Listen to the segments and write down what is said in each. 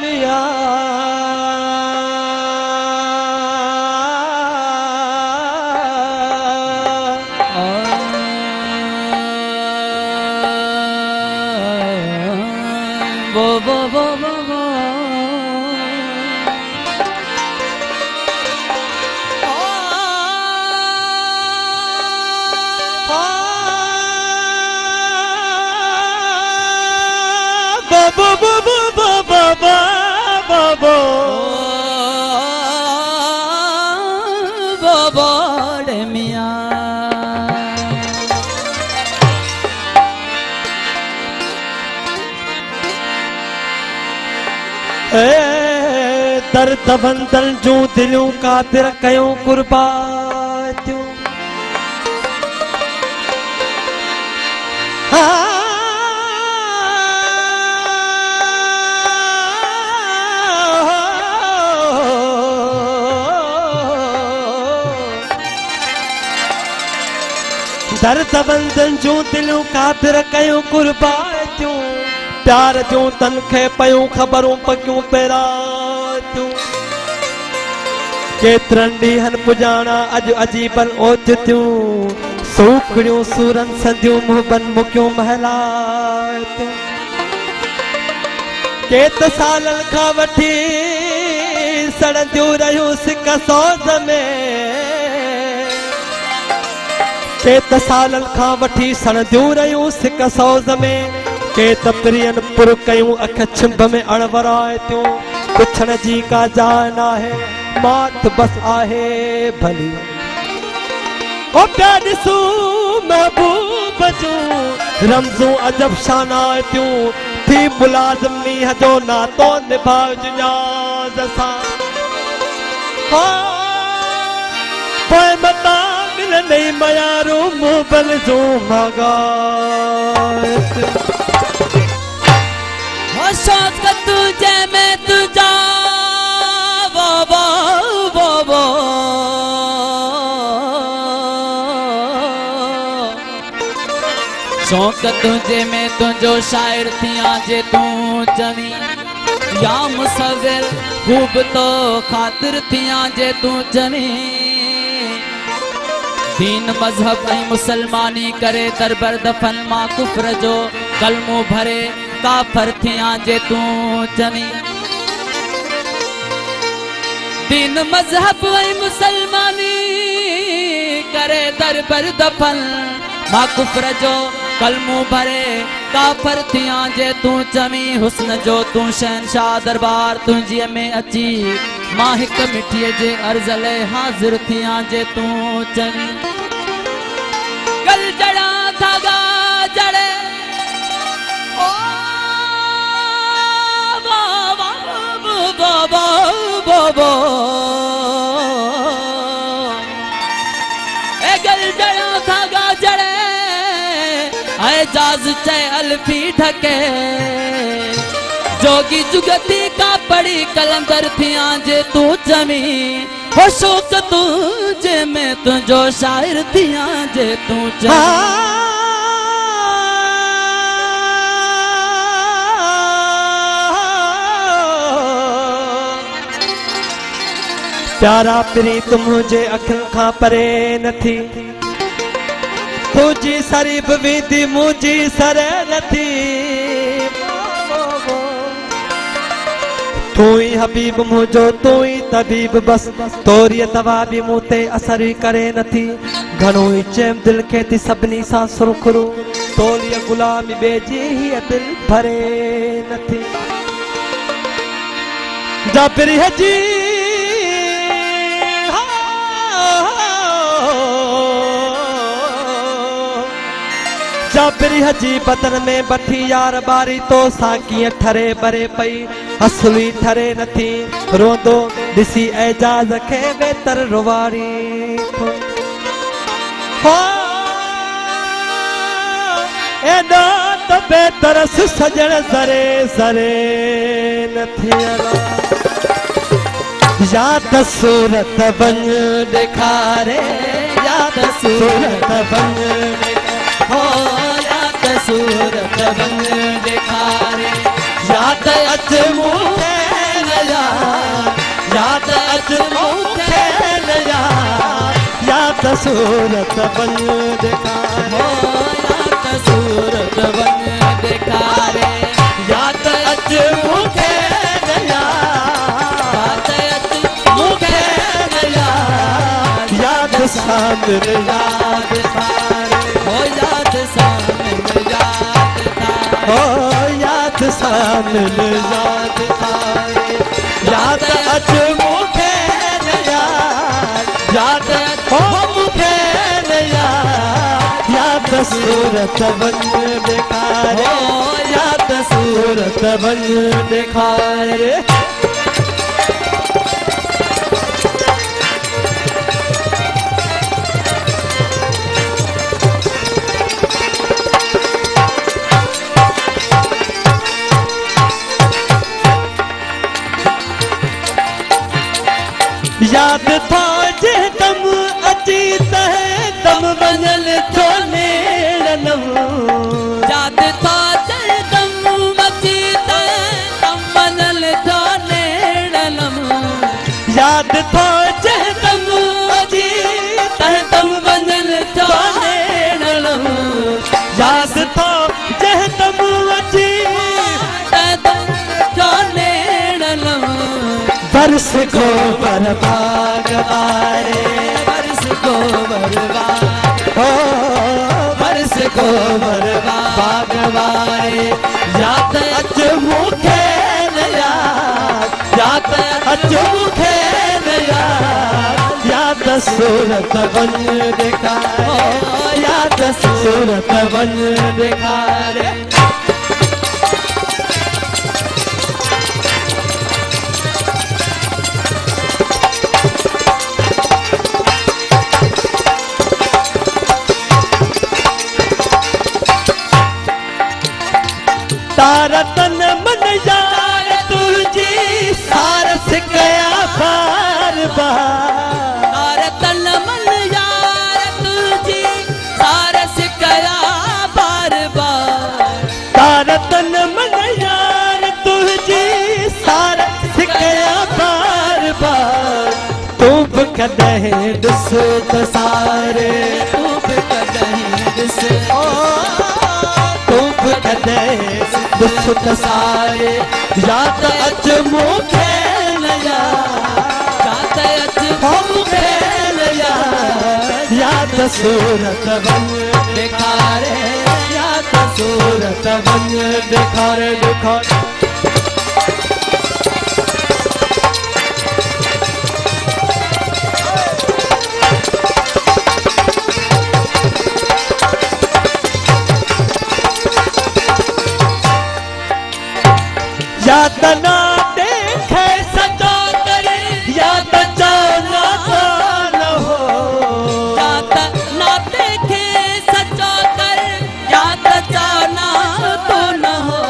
मिया वो दर्द बंदल जूं दिलूं कातिर कयूं कुर्बातियूं दर्द बंदल जूं दिलूं कातिर कयूं कुर्बातियूं प्यार जूं तन खे पयूं ख़बरूं पकियूं पेरातियूं केतिरनि ॾींहनि पुॼाणा अॼु अजीबन ओचितियूं सूखड़ियूं सूरन सदियूं मुहबन मुकियूं महलातियूं केत सालनि खां वठी सड़ंदियूं रहियूं सिक सौज़ में केत सालनि खां वठी सड़ंदियूं रहियूं सिक सौज़ में केत प्रियन पुर कयूं अख छिंभ में अणवराइतियूं पुछण जी का जान आहे मात बस आहे भली ओ प्या ॾिसूं महबूब जूं रमज़ूं अजब शानाइतियूं थी मुलाज़िम मींहं जो नातो निभाउ जुञाज़ सां पोइ मता मिलंदई मयारूं मुबल जूं मगात शौक़ तुझे में तुझा वो शौक़ तुझे में तुझो शायर थिया जे तू चवी या मुसविर खूब तो खातिर थिया जे तू चवी दीन मजहब ऐं मुसलमानी करे दरबर दफन मां कुफ्र जो कलमो भरे काफर थिया जे तू चवी दीन मजहब ऐं मुसलमानी करे दरबर दफन मां कुफ्र जो कलमो भरे काफर थिया जे तू चवी हुस्न जो तू शहनशाह दरबार तुंहिंजीअ में अची मां हिक मिठीअ जे अर्ज़ लाइ हाज़िर थिया जे तू चवी गल जड़ा धागा जड़े ओ बो ए गल जड़ा धागा जड़े एजाज चे अल्फी ढके जोगी जुगती का पड़ी कलंदर थिया जे तू चवी हो शौक़ तुझे में तुझो शायर थिया जे तू चवी प्यारा प्रीत मुझे अखियुनि खां परे नथी तुझी सरीब विधी मुझी सरे नथी तू ही हबीब मुझो तू ही तबीब बस तोरी दवा भी मुते असर ही करे नथी घणो ही चैम दिल के थी सभिनी सां सुरखरू तोरी गुलामी बेजी ही दिल भरे नथी जाबिरी हजी जाबिरी हजी बदन में बठी यार बारी तो साकीअ ठरे बरे पई हसवी ठरे नथी रोंदो ॾिसी एजाज खे बेतर रुवारी एॾा त बेतरस सजण ज़रे ज़रे नथी याद सूरत बन ॾेखारे याद सूरत बन हो याद सूरत बन ॾेखारे याद अच मूंखे नया याद अच मूंखे नया याद सूरत बन ॾेखारे याद सूरत बन ॾेखारे याद अच मूंखे नया याद अच मूंखे नया याद सामिल याद थारे हो याद सामिल याद थारे हो याद सामिल याद थारे याद अच मूंखे नया याद हो मूंखे नया याद सूरत बन ॾेखारे याद सूरत बन ॾेखारे याद था जे दम अची तह दम वञल थो नेड़नम याद था जे दम अची तह दम वञल थो नेड़नम याद था जे दम अची तह दम वञल थो नेड़नम याद था जे दम अची तह दम थो नेड़नम बरस को बरबाग वारे बरस को बरबाद हो बरस को बरबाग वारे याद अच मूंखे नया याद अच मूंखे नया याद सूरत बन ॾेखारे याद सूरत बन ॾेखारे तारा तन मन यार तुझी सारस कया बार बार तार तन मन यार तुझी सारस कया बार बार तारा तन मन यार तुझी सारस कया बार बार तू भी कदह ॾिस त सारे तू भी कदहीं ॾिस तू भी कदह ॾिस त सारे याद अच मूंखे नया याद अच मूंखे नया याद सूरत बन ॾेखारे याद सूरत बन ॾेखारे ॾेखारे याद ना देखे सजो करे याद जाना न हो याद ना देखे सचा कर याद जाना तो न हो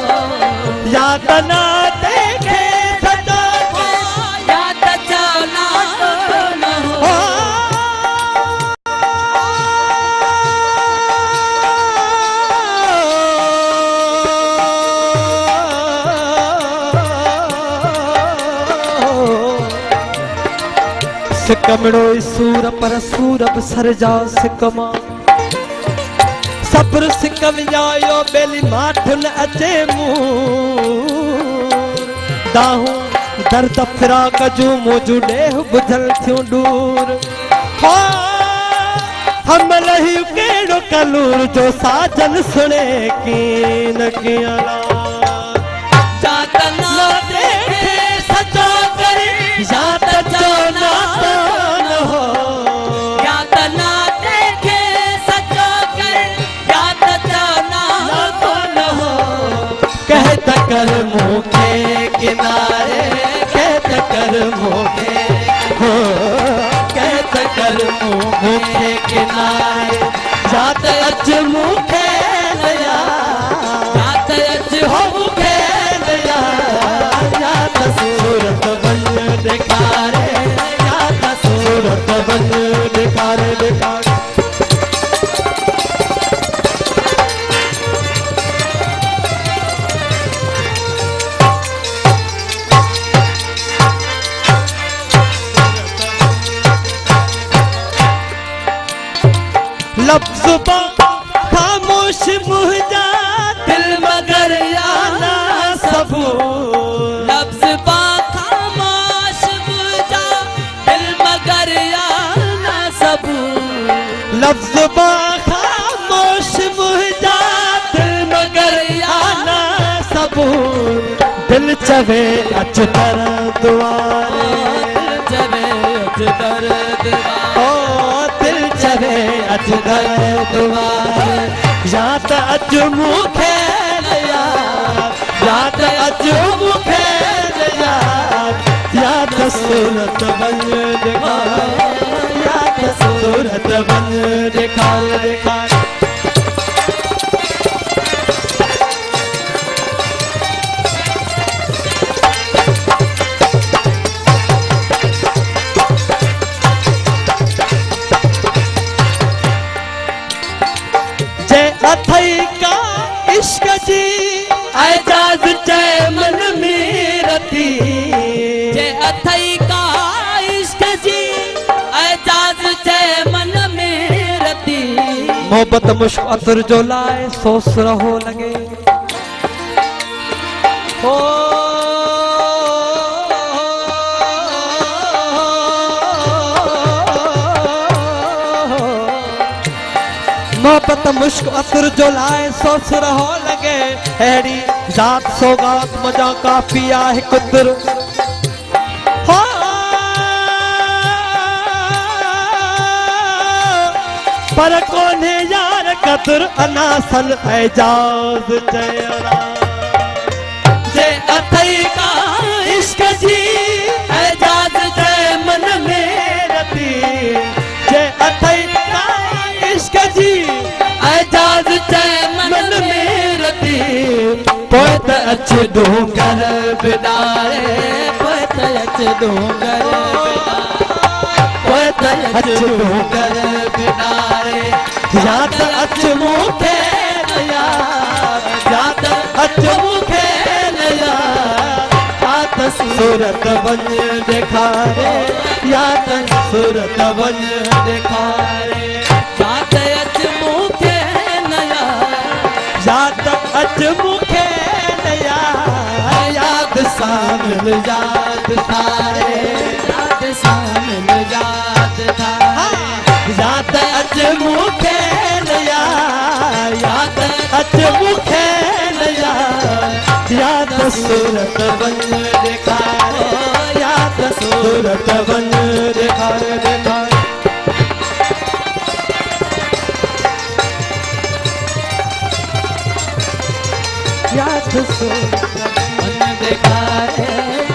याद ना देखे सजो याद जाना तो न हो सिकमड़ो सूर पर सूर बसर जा सिकमा सब्र सिकम जायो बेली माठ न अचे मूर दाहूं दर्द फिराक जूं मोजू ॾेह बुझल थियूं दूर हा हम लही कहिड़ो कलूर जो साजन सुणे कीन कीअं याद ना देखे सचा करे याद जाना न हो याद ना देखे सचा कर याद जाना तो न हो कहत कर मूंखे किनारे कहत कर मूंखे हो कहत कर मूंखे किनारे याद अच मूंखे नया याद अच हो मूंखे नया याद सूरत बन ॾेखारे याद सूरत बन ॾेखारे ॾेखारे जुबा खामोश मुझा दिल मगर आना सबूर दिल चवे अच दर दुआरे चवे अच दर दुआरे ओ दिल चवे अच दर दुआरे या त अच मूंखे या त अच मूंखे या त सूरत बन ॾेखार या त सूरत बन ॾेखार ॾेखार अथई का इश्क जी एजाज चए मन में रती जे अथई का इश्क जी एजाज चए मन में रती मोहब्बत मुश्क अतर जो लाए सोस रहो लगे ओ मोहब्बत मुश्क असुर जो लाए सोच रहो लगे अहिड़ी ज़ात सौगात मजा काफ़ी आहे कुदर हो पर कोन्हे यार कदर अना सन एजाज चयरा जे अथई का इश्क जी एजाज चए मन में रती जे अथई का इश्क जी एजाज चए मन में रती पोइ त अच डूंगर बिदारे पोइ त अच डूंगर पोइ त अच डूंगर बिदारे या त अच मूंखे या त अच मूंखे या त सूरत वञ ॾेखारे या त सूरत वञ ॾेखारे या त अच मूंखे नया या त अच मूंखे नया याद सामिल याद थारे याद सामिल याद था या त अच मूंखे नया या त अच मूंखे नया या त सूरत वञ ॾेखारे या त सूरत वञ ॾेखारे ॾेखारे या त सूरत मन ॾेखारे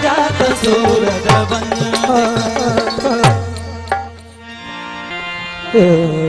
या त सूरत सूरत बन वञ